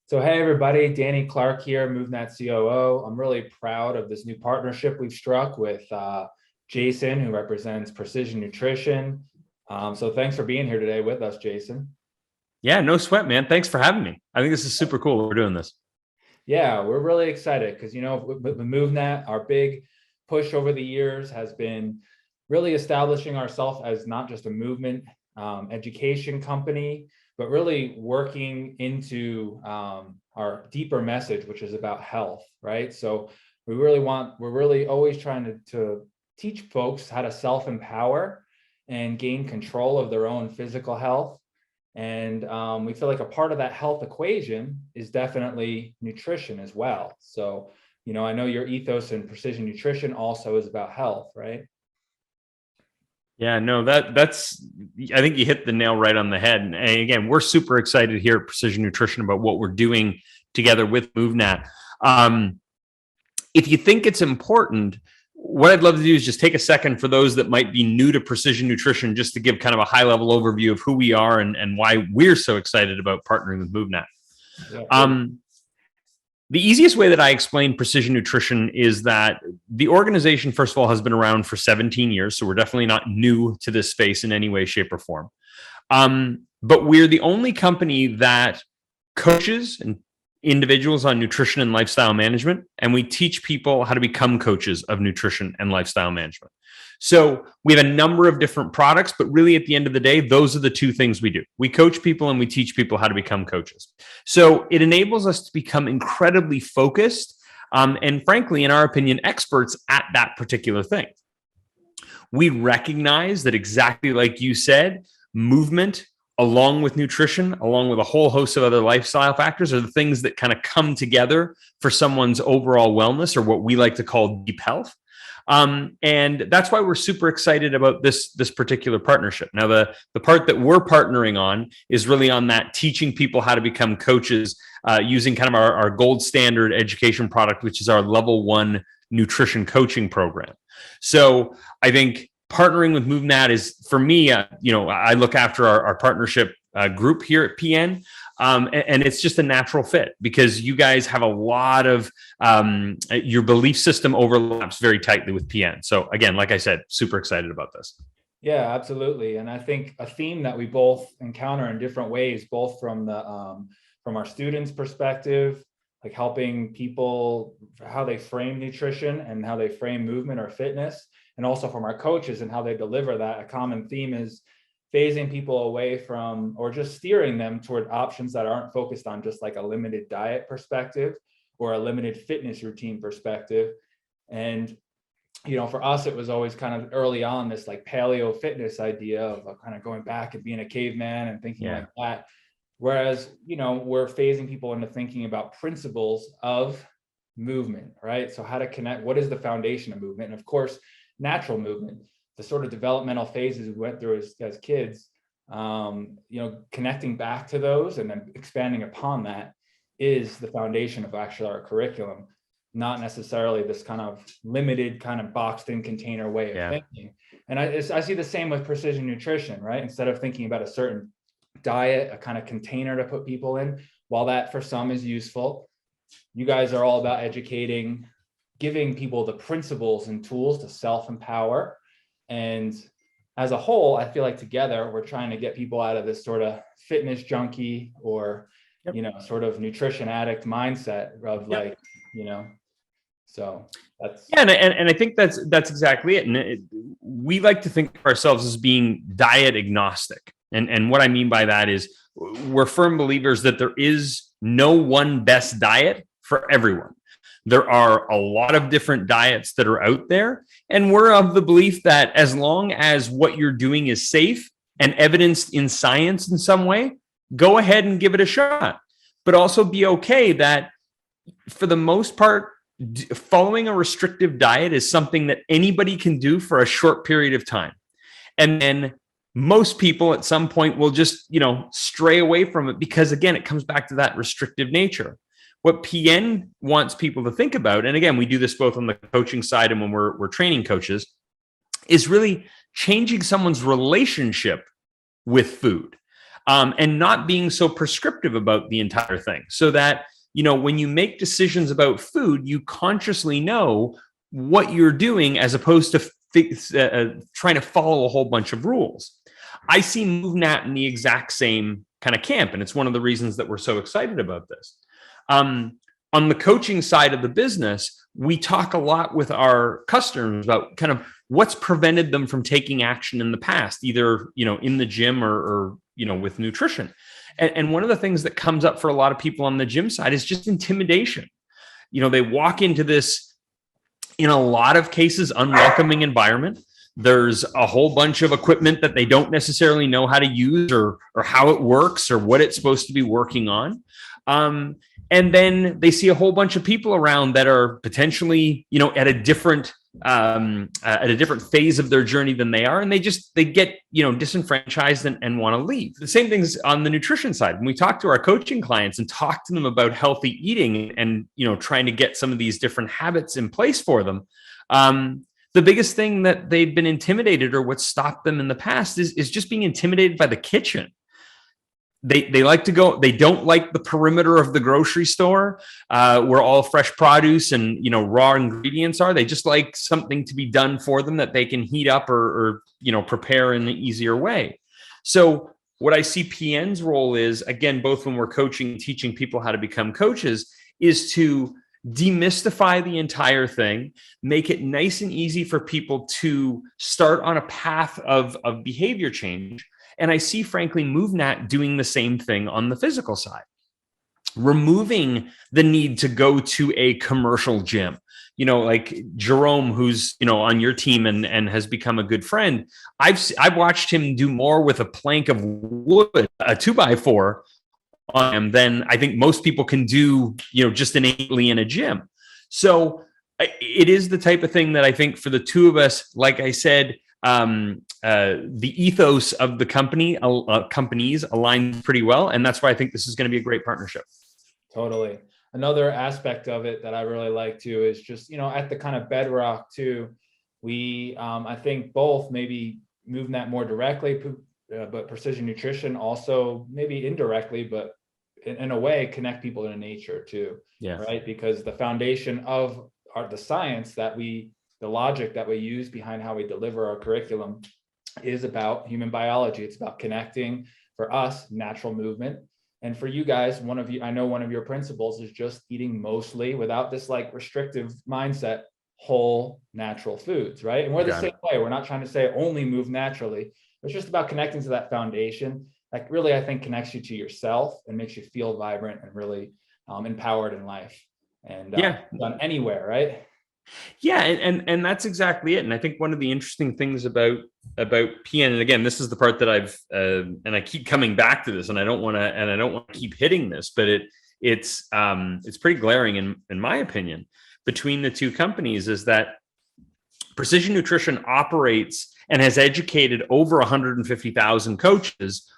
So, hey, everybody, Danny Clark here, MovNat COO. I'm really proud of this new partnership we've struck with Jason, who represents Precision Nutrition. So thanks for being here today with us, Jason. Yeah, no sweat, man. Thanks for having me. I think this is super cool. We're doing this. Yeah, we're really excited because, with MovNat, our big push over the years has been really establishing ourselves as not just a movement education company, but really working into our deeper message, which is about health, right? So we're really always trying to teach folks how to self-empower and gain control of their own physical health. And we feel like a part of that health equation is definitely nutrition as well. So, I know your ethos in precision nutrition also is about health, right? Yeah, no, that's I think you hit the nail right on the head. And again, we're super excited here at Precision Nutrition about what we're doing together with MoveNat. If you think it's important, what I'd love to do is just take a second for those that might be new to precision nutrition, just to give kind of a high level overview of who we are and why we're so excited about partnering with MoveNet. Yeah. The easiest way that I explain precision nutrition is that the organization, first of all, has been around for 17 years. So we're definitely not new to this space in any way, shape, or form. But we're the only company that coaches and individuals on nutrition and lifestyle management, and we teach people how to become coaches of nutrition and lifestyle management. So we have a number of different products, but really at the end of the day, those are the two things we do. We coach people and we teach people how to become coaches. So it enables us to become incredibly focused and frankly, in our opinion, experts at that particular thing. We recognize that, exactly like you said, movement along with nutrition, along with a whole host of other lifestyle factors, are the things that kind of come together for someone's overall wellness, or what we like to call deep health. And that's why we're super excited about this particular partnership. Now, the part that we're partnering on is really on that teaching people how to become coaches using kind of our gold standard education product, which is our level 1 nutrition coaching program. So I think partnering with MoveNat is, for me, I look after our partnership group here at Pian, and it's just a natural fit because you guys have a lot of your belief system overlaps very tightly with Pian. So again, like I said, super excited about this. Yeah, absolutely. And I think a theme that we both encounter in different ways, both from our students' perspective, like helping people how they frame nutrition and how they frame movement or fitness, and also from our coaches and how they deliver that. A common theme is phasing people away from, or just steering them toward options that aren't focused on just like a limited diet perspective or a limited fitness routine perspective. And, for us, it was always kind of early on this like paleo fitness idea of kind of going back and being a caveman and thinking like that. Whereas, we're phasing people into thinking about principles of movement, right? So how to connect, what is the foundation of movement? And of course, natural movement, the sort of developmental phases we went through as kids, connecting back to those and then expanding upon that is the foundation of actually our curriculum, not necessarily this kind of limited, kind of boxed in container way of thinking. And I see the same with precision nutrition, right? Instead of thinking about a certain diet, a kind of container to put people in, while that for some is useful, you guys are all about educating, giving people the principles and tools to self-empower. And as a whole, I feel like together we're trying to get people out of this sort of fitness junkie or, sort of nutrition addict mindset of so that's. Yeah, and I think that's exactly it. And we like to think of ourselves as being diet agnostic. And what I mean by that is we're firm believers that there is no one best diet for everyone. There are a lot of different diets that are out there. And we're of the belief that as long as what you're doing is safe and evidenced in science in some way, go ahead and give it a shot. But also be okay that for the most part, following a restrictive diet is something that anybody can do for a short period of time. And then most people at some point will just, stray away from it because, again, it comes back to that restrictive nature. What PN wants people to think about, and again, we do this both on the coaching side and when we're training coaches, is really changing someone's relationship with food. and not being so prescriptive about the entire thing, so that, when you make decisions about food, you consciously know what you're doing, as opposed to trying to follow a whole bunch of rules. I see MovNat in the exact same kind of camp, and it's one of the reasons that we're so excited about this. On the coaching side of the business, we talk a lot with our customers about kind of what's prevented them from taking action in the past, either, in the gym or with nutrition. And one of the things that comes up for a lot of people on the gym side is just intimidation. They walk into this, in a lot of cases, unwelcoming environment. There's a whole bunch of equipment that they don't necessarily know how to use, or how it works, or what it's supposed to be working on. And then they see a whole bunch of people around that are potentially, at a different phase of their journey than they are, and they get disenfranchised and want to leave. The same things on the nutrition side. When we talk to our coaching clients and talk to them about healthy eating and trying to get some of these different habits in place for them, the biggest thing that they've been intimidated, or what stopped them in the past, is just being intimidated by the kitchen. They like to go. They don't like the perimeter of the grocery store, where all fresh produce and raw ingredients are. They just like something to be done for them that they can heat up or prepare in an easier way. So what I see Pian's role is, again, both when we're coaching and teaching people how to become coaches, is to demystify the entire thing, make it nice and easy for people to start on a path of behavior change. And I see, frankly, MovNat doing the same thing on the physical side, removing the need to go to a commercial gym. Like Jerome, who's on your team and has become a good friend. I've watched him do more with a plank of wood, a 2x4, on him than I think most people can do, just innately in a gym. So it is the type of thing that I think for the two of us, like I said, the ethos of the companies align pretty well. And that's why I think this is going to be a great partnership. Totally. Another aspect of it that I really like too is just, at the kind of bedrock too, we, I think both maybe MovNat more directly, but Precision Nutrition also maybe indirectly, but in a way connect people to nature too. Yeah. Right. Because the foundation of the science the logic that we use behind how we deliver our curriculum is about human biology. It's about connecting, for us, natural movement. And for you guys, I know one of your principles is just eating mostly, without this like restrictive mindset, whole natural foods, right? And we're the same way. We're not trying to say only move naturally. It's just about connecting to that foundation that really, I think, connects you to yourself and makes you feel vibrant and really empowered in life. And done anywhere, right? Yeah, and that's exactly it. And I think one of the interesting things about Pian, and again, this is the part that I've and I keep coming back to this, and I don't want to keep hitting this, but it's pretty glaring in my opinion between the two companies, is that Precision Nutrition operates and has educated over 150,000 coaches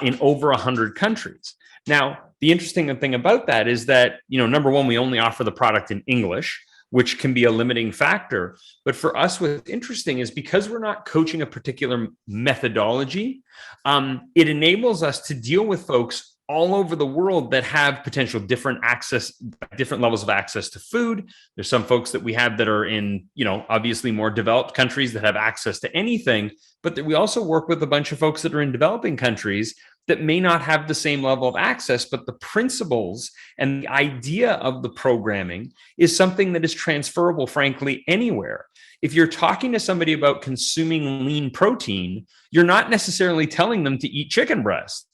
in over 100 countries. Now, the interesting thing about that is that, number one, we only offer the product in English, which can be a limiting factor. But for us, what's interesting is, because we're not coaching a particular methodology, it enables us to deal with folks all over the world that have potential different levels of access to food. There's some folks that we have that are in, obviously more developed countries that have access to anything, but that we also work with a bunch of folks that are in developing countries that may not have the same level of access, but the principles and the idea of the programming is something that is transferable, frankly, anywhere. If you're talking to somebody about consuming lean protein, you're not necessarily telling them to eat chicken breast.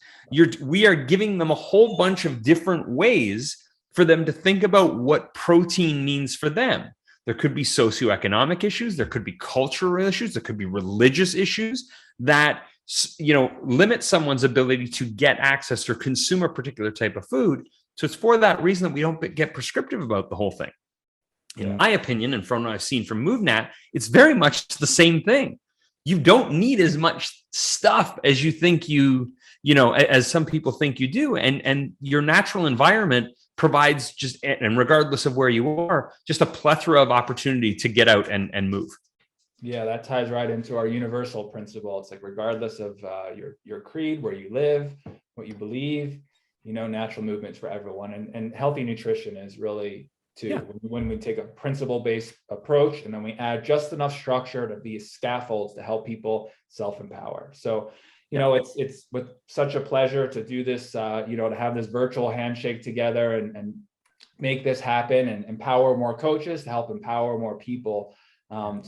We are giving them a whole bunch of different ways for them to think about what protein means for them. There could be socioeconomic issues, there could be cultural issues, there could be religious issues that limit someone's ability to get access or consume a particular type of food. So it's for that reason that we don't get prescriptive about the whole thing. In my opinion, and from what I've seen from MovNat, it's very much the same thing. You don't need as much stuff as you think as some people think you do. And your natural environment provides and regardless of where you are, just a plethora of opportunity to get out and move. Yeah, that ties right into our universal principle. It's like, regardless of your creed, where you live, what you believe, natural movement's for everyone. And healthy nutrition is really too, Yeah. when we take a principle-based approach and then we add just enough structure to be scaffolds to help people self-empower. So, it's with such a pleasure to do this, to have this virtual handshake together and make this happen and empower more coaches to help empower more people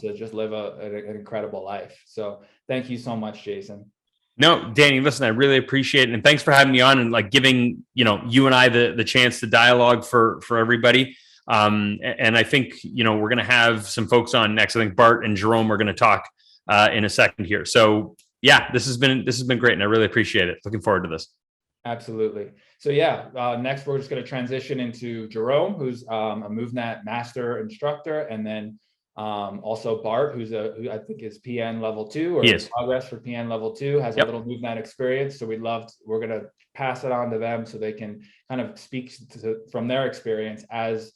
to just live an incredible life. So thank you so much, Jason. No, Danny, listen, I really appreciate it. And thanks for having me on and like giving, you and I the chance to dialogue for everybody. And I think, we're going to have some folks on next. I think Bart and Jerome are going to talk in a second here. So yeah, this has been great. And I really appreciate it. Looking forward to this. Absolutely. So next we're just going to transition into Jerome, who's a MovNat master instructor, and then also Bart, who I think is Pian level 2 or in progress for Pian level 2, has a little MovNat experience. So we're going to pass it on to them so they can kind of speak from their experience as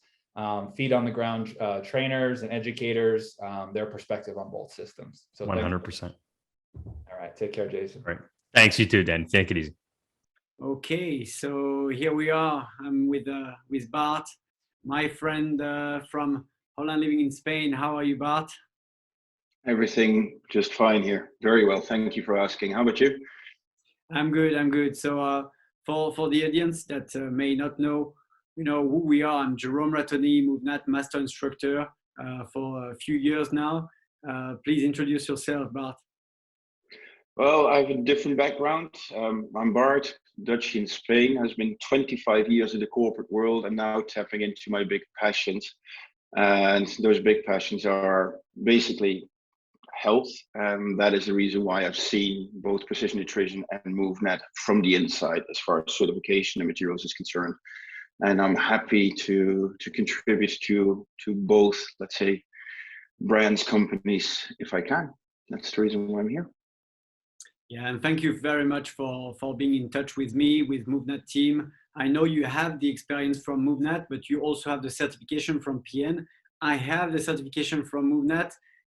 feet on the ground trainers and educators, their perspective on both systems. So 100%. All right. Take care, Jason. Right. Thanks, you too, Dan. Take it easy. Okay, so here we are. I'm with Bart, my friend from Holland, living in Spain. How are you, Bart? Everything just fine here. Very well. Thank you for asking. How about you? I'm good. So for the audience that may not know, who we are, I'm Jerome Ratoni, MovNat master instructor for a few years now. Please introduce yourself, Bart. Well, I have a different background. I'm Bart, Dutch in Spain, has been 25 years in the corporate world and now tapping into my big passions. And those big passions are basically health. And that is the reason why I've seen both Precision Nutrition and MovNat from the inside as far as certification and materials is concerned. And I'm happy to contribute to both, let's say, brands, companies, if I can. That's the reason why I'm here. Yeah, and thank you very much for being in touch with me, with MovNat team. I know you have the experience from MovNat, but you also have the certification from Pian. I have the certification from MovNat,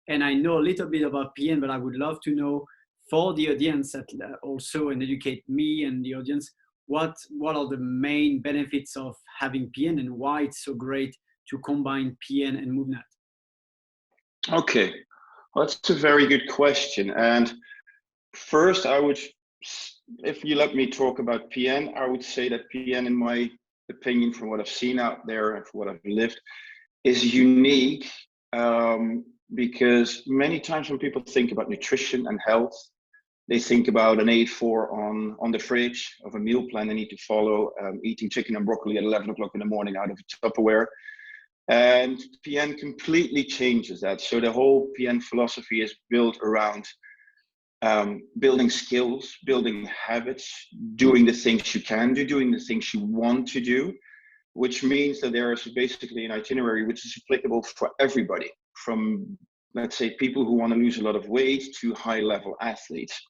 and I know a little bit about Pian, but I would love to know for the audience also, and educate me and the audience, what are the main benefits of having Pian and why it's so great to combine Pian and MovNat? Okay, well, that's a very good question. And first, if you let me talk about Pian, I would say that Pian, in my opinion, from what I've seen out there and from what I've lived, is unique because many times when people think about nutrition and health, they think about an A4 on the fridge of a meal plan they need to follow, eating chicken and broccoli at 11 o'clock in the morning out of a Tupperware. And Pian completely changes that. So the whole Pian philosophy is built around building skills, building habits, doing the things you can do, doing the things you want to do, which means that there is basically an itinerary which is applicable for everybody, from, let's say, people who want to lose a lot of weight to high-level athletes.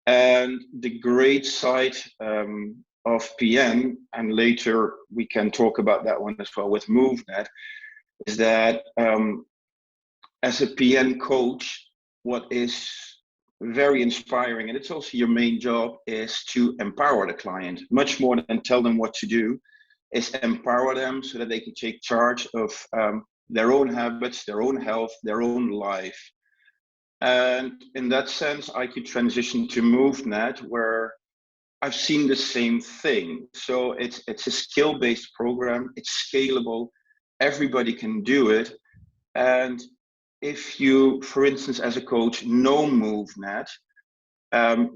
And the great side of Pian, and later we can talk about that one as well with MovNat, is that as a Pian coach, what is very inspiring, and it's also your main job, is to empower the client much more than tell them what to do, is empower them so that they can take charge of their own habits, their own health, their own life. And in that sense, I could transition to MovNat, where I've seen the same thing. So it's a skill-based program, it's scalable, everybody can do it. And if you, for instance, as a coach, know MovNat,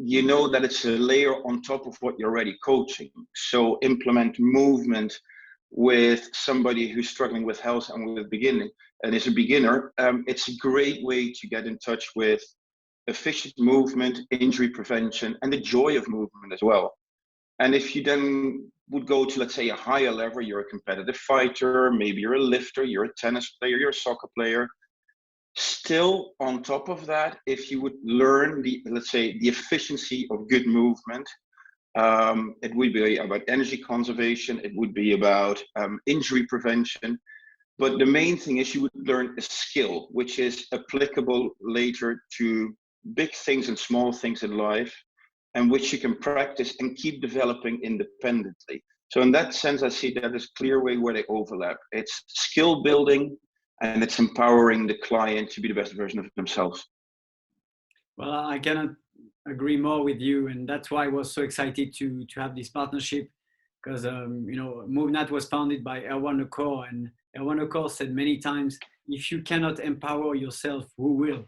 you know that it's a layer on top of what you're already coaching. So implement movement with somebody who's struggling with health and with beginning and is a beginner. It's a great way to get in touch with efficient movement, injury prevention, and the joy of movement as well. And if you then would go to, let's say, a higher level, you're a competitive fighter, maybe you're a lifter, you're a tennis player, you're a soccer player. Still, on top of that, if you would learn let's say, the efficiency of good movement, it would be about energy conservation, it would be about injury prevention. But the main thing is you would learn a skill, which is applicable later to big things and small things in life. and which you can practice and keep developing independently. So in that sense, I see that as a clear way where they overlap. It's skill building and it's empowering the client to be the best version of themselves. Well, I cannot agree more with you, and that's why I was so excited to have this partnership, because you know, MovNat was founded by Erwan Lecor, and Erwan Lecor said many times, if you cannot empower yourself, who will?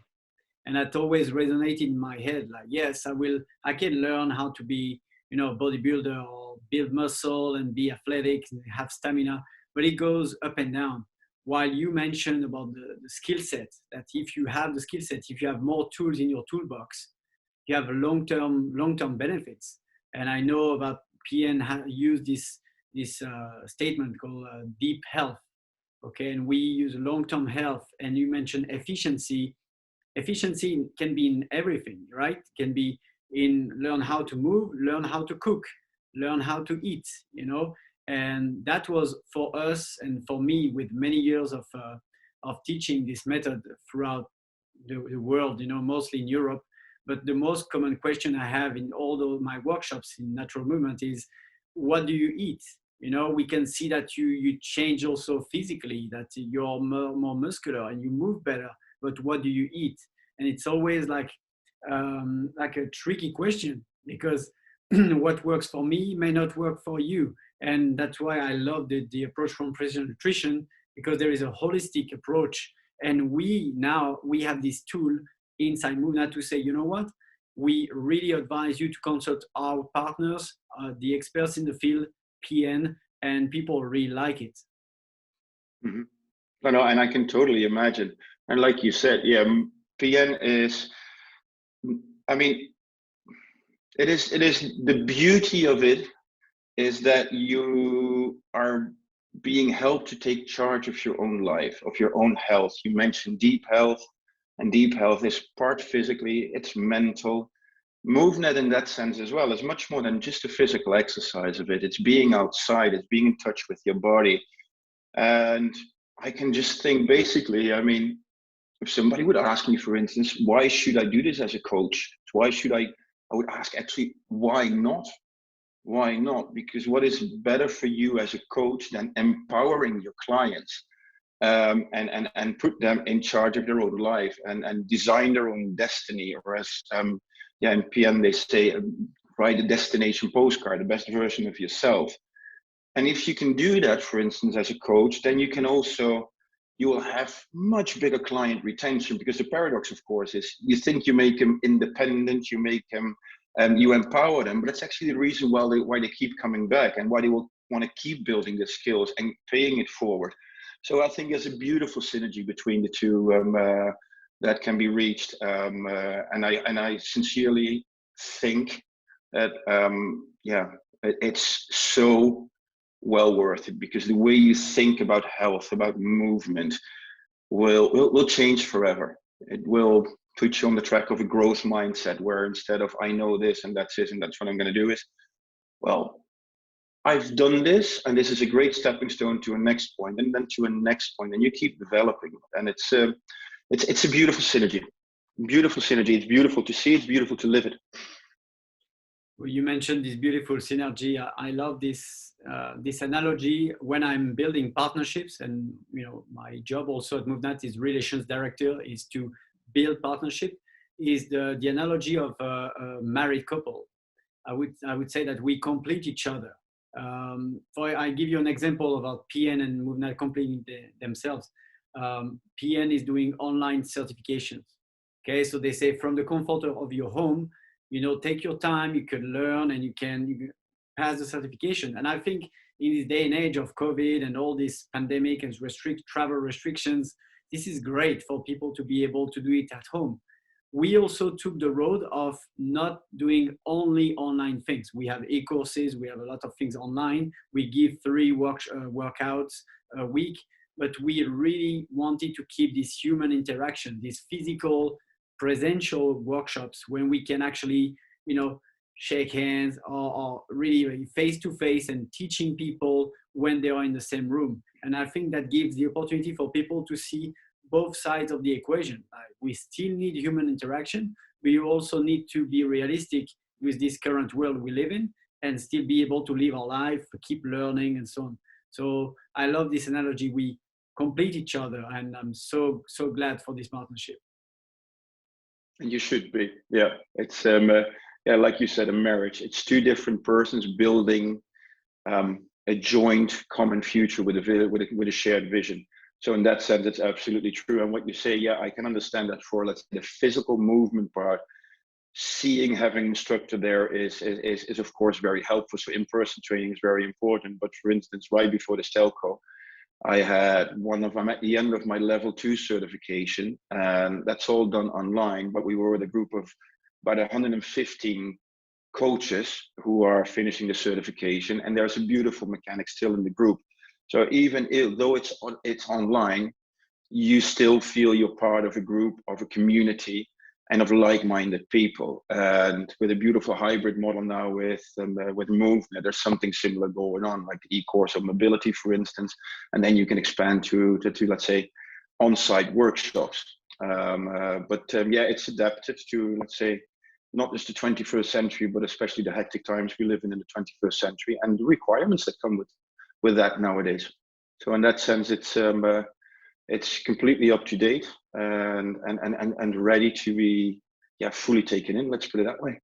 And that always resonated in my head. Like, yes, I can learn how to be, you know, a bodybuilder or build muscle and be athletic and have stamina, but it goes up and down. While you mentioned about the skill set, that if you have the skill set, if you have more tools in your toolbox, you have long-term benefits. And I know about Pian used this statement called deep health. Okay, and we use long-term health, and you mentioned efficiency. Efficiency can be in everything, right? Can be in learn how to move, learn how to cook, learn how to eat, you know. And that was for us and for me, with many years of teaching this method throughout the world, you know, mostly in Europe. But the most common question I have in all my workshops in natural movement is, what do you eat? You know, we can see that you change also physically, that you're more muscular and you move better, but what do you eat? And it's always like a tricky question, because what works for me may not work for you. And that's why I love the approach from Precision Nutrition, because there is a holistic approach. And we have this tool inside Movenet to say, you know what, we really advise you to consult our partners, the experts in the field, Pian, and people really like it. Mm-hmm. No, and I can totally imagine. And like you said, yeah, Pian is, I mean, it is the beauty of it is that you are being helped to take charge of your own life, of your own health. You mentioned deep health, and deep health is part physically, it's mental. Movenet in that sense as well is much more than just a physical exercise of it. It's being outside, it's being in touch with your body. And I can just think basically, I mean, if somebody would ask me, for instance, why should I do this as a coach? Why should I would ask actually, why not? Why not? Because what is better for you as a coach than empowering your clients and put them in charge of their own life and design their own destiny? Or as in Pian they say, write a destination postcard, the best version of yourself. And if you can do that, for instance, as a coach, then you will have much bigger client retention, because the paradox, of course, is you think you make them independent, you make them, you empower them, but it's actually the reason why they keep coming back and why they will want to keep building their skills and paying it forward. So I think there's a beautiful synergy between the two that can be reached, and I sincerely think that it's so well worth it, because the way you think about health, about movement, will change forever. It will put you on the track of a growth mindset, where instead of I know this and that's it and that's what I'm going to do, is, well, I've done this and this is a great stepping stone to a next point, and then to a next point, and you keep developing. And it's a beautiful synergy. Beautiful synergy. It's beautiful to see. It's beautiful to live it. Well, you mentioned this beautiful synergy. I love this analogy when I'm building partnerships, and you know, my job also at MovNat is relations director, is to build partnership. Is the analogy of a married couple. I would say that we complete each other. I give you an example about Pian and MovNat completing themselves. Pian is doing online certifications. Okay, so they say from the comfort of your home, you know, take your time, you can learn, and you can pass the certification. And I think in this day and age of COVID and all this pandemic and travel restrictions, this is great for people to be able to do it at home. We also took the road of not doing only online things. We have e-courses, we have a lot of things online. We give 3 workouts a week, but we really wanted to keep this human interaction, this physical, presential workshops when we can actually, you know, shake hands or really face to face, and teaching people when they are in the same room. And I think that gives the opportunity for people to see both sides of the equation. We still need human interaction. We also need to be realistic with this current world we live in and still be able to live our life, keep learning and so on. So I love this analogy. We complete each other, and I'm so glad for this partnership. And you should be. Yeah, it's yeah, like you said, a marriage. It's two different persons building a joint common future with a shared vision. So in that sense, it's absolutely true. And what you say, yeah, I can understand that for, let's say, the physical movement part. Seeing, having an instructor there is of course very helpful. So in-person training is very important. But for instance, right before the Stelco, I'm at the end of my level 2 certification, and that's all done online. But we were with a group of about 115 coaches who are finishing the certification, and there's a beautiful mechanic still in the group. So even though it's online, you still feel you're part of a group, of a community, and of like-minded people. And with a beautiful hybrid model now with Movenet, there's something similar going on, like the e-course of mobility, for instance, and then you can expand to let's say, on-site workshops. Yeah, it's adapted to, let's say, not just the 21st century, but especially the hectic times we live in the 21st century, and the requirements that come with that nowadays. So in that sense, it's completely up to date and ready to be fully taken in. Let's put it that way.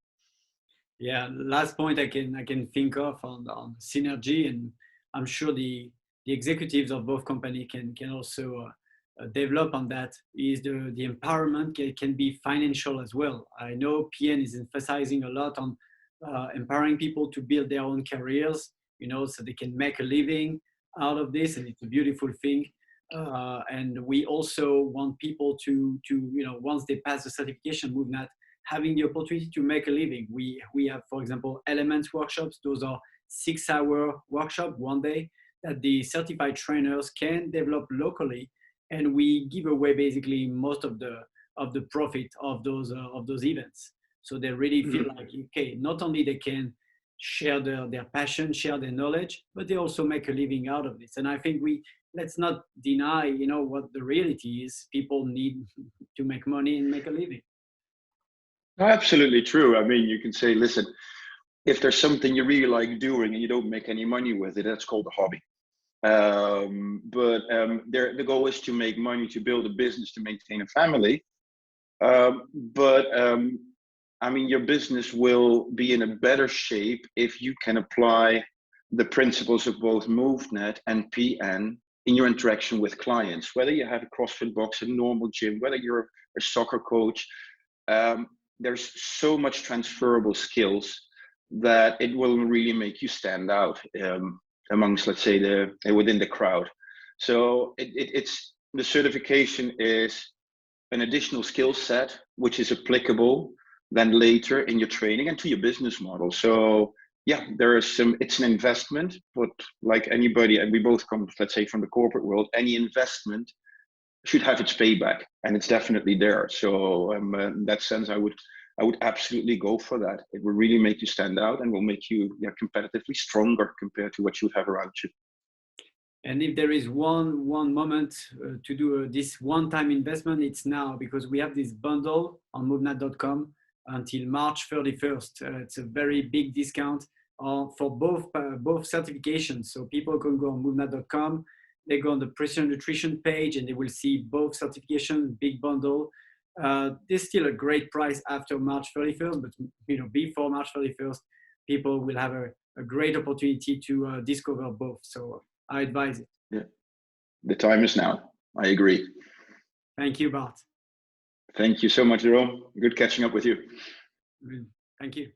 Yeah, last point I can think of on synergy, and I'm sure the executives of both companies can also develop on that, is the empowerment can be financial as well. I know Pian is emphasizing a lot on empowering people to build their own careers, so they can make a living out of this, and it's a beautiful thing. And we also want people to once they pass the certification, Movenet, having the opportunity to make a living. We have, for example, elements workshops. Those are 6-hour workshop, one day, that the certified trainers can develop locally, and we give away basically most of the profit of those events. So they really feel like, okay, not only they can share their passion, share their knowledge, but they also make a living out of this. And I think let's not deny, what the reality is. People need to make money and make a living. Absolutely true. I mean, you can say, listen, if there's something you really like doing and you don't make any money with it, that's called a hobby. The goal is to make money, to build a business, to maintain a family. I mean, your business will be in a better shape if you can apply the principles of both Movenet and Pian in your interaction with clients, whether you have a CrossFit box, a normal gym, whether you're a soccer coach. There's so much transferable skills that it will really make you stand out amongst, let's say, within the crowd. So it's the certification is an additional skill set which is applicable then later in your training and to your business model. So yeah, it's an investment, but like anybody, and we both come, let's say, from the corporate world, any investment should have its payback, and it's definitely there. So in that sense, I would absolutely go for that. It will really make you stand out and will make you competitively stronger compared to what you have around you. And if there is one moment to do this one-time investment, it's now, because we have this bundle on MovNat.com until March 31st. It's a very big discount for both certifications. So people can go on MovNat.com, they go on the Precision Nutrition page, and they will see both certifications, big bundle. There's still a great price after March 31st, but before March 31st, people will have a great opportunity to discover both. So I advise it. Yeah, the time is now. I agree. Thank you, Bart. Thank you so much, Jerome. Good catching up with you. Thank you.